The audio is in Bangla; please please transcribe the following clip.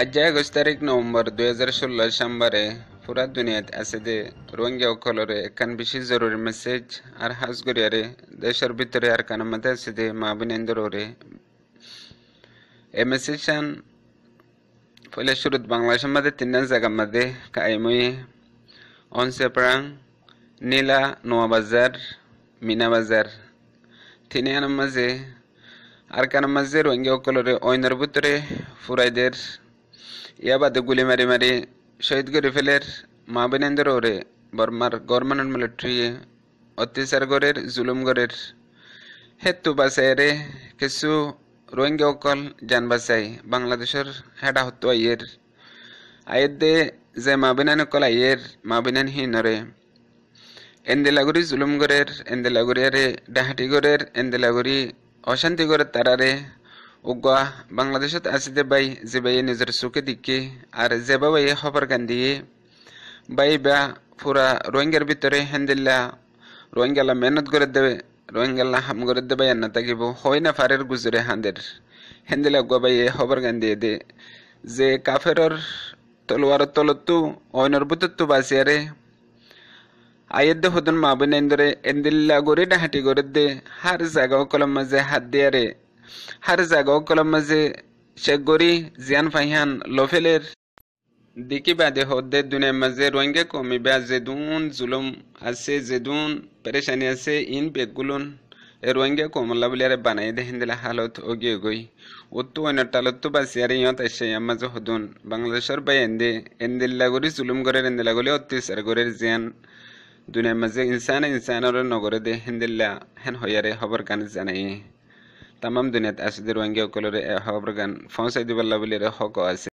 आज 21 नवंबर 2016 সোমবারে পুরা দুনিয়াত আছে যে রোহিঙ্গা সকলরে একখান বিশেষ জরুরি মেসেজ আর হাজ করিয়ারে দেশের ভিতরে আর কানের মধ্যে আছে যে মাবিনেন্দরে এই মেসেজটান পয়লা শুরুত বাংলাদেশের মধ্যে তিনটা জায়গার মধ্যে কাইমুই অনসেপ্রাং নীলা নোয়াবাজার মিনাবাজার তিনিয়ানের মাঝে আর কানের মাঝে রোহিঙ্গা সকলরে অইনের ভিতরে ফুরাইদের ইয়া বাদে গুলি মারি মারি শহীদ করে ফেলের মা বোনেদের ওরে বর্মার গভর্নমেন্ট মিলিটারি অত্যাচার গরের জুলুম গরের হেতু বাঁচাইরে কিছু রোহিঙ্গা অকল যান বাঁচাই বাংলাদেশের হেডা হতো আয়ের দে যে মা বোনান অকল মা বোনান হিনরে এন্দেলাগুড়ি জুলুম গরের এন্দেলাগুড়িয়ারে ডাহাটি গরের এন্দেলাগুড়ি অশান্তি গরের তারারে উগা বাংলাদেশত আছে দে বাই যে বাই নিজের চোখে দিকে আর যে বাই খবর গান দিয়ে বাই বা পুরা রোহিঙ্গার ভিতরে হেন্দিল্লা রোহিঙ্গালা মেহনত করে দেবে রোহিঙ্গালা হাম করে দেবে না থাকিব হয় না ফারের গুজরে হাঁদের হেন্দিলা উগা বাই খবর গান দিয়ে দে যে কাফেরর তলোয়ার তলতু অইনর বুতত্তু বাসিয়ারে আয়ের দে হদন মা বোন এন্দরে এন্দিল্লা গড়ে ডাহাটি করে দে হার জায়গা কলম মাঝে হাত দিয়ারে হার জায়গা কলম মাঝে শেখ গড়ি জিয়ান ফাইহান লফেলের দিকি বাদে হদে দুনিয়ার মাঝে রোহিঙ্গা কমিবা যেদুন জুলুম আছে যেদুন পেরেশানি আছে ইন বেগুলুন এ রোহিঙ্গা কমলা বলিয়ারে বানাই দে হিন্দিলা হালত ওগিয়ে গই ওত্তু অন্য টালত্তু বাসিয়ারে ইয়ত এসে মাঝে হদুন বাংলাদেশের বাই এন্দিল্লা গড়ি জুলুম গড়ের এন্দিল্লা গড়ি অত্যাচার গড়ের জিয়ান দুনিয়ার মাঝে ইনসানের নগরে দে হিন্দিল্লা হেন হইয়ারে খবর গান জানাই তামাম দুনিয়াত আছে রোহিঙ্গা সকলরে খবর গান পৌঁছাই দিবাল্লা বলিয়ারে হক আছে।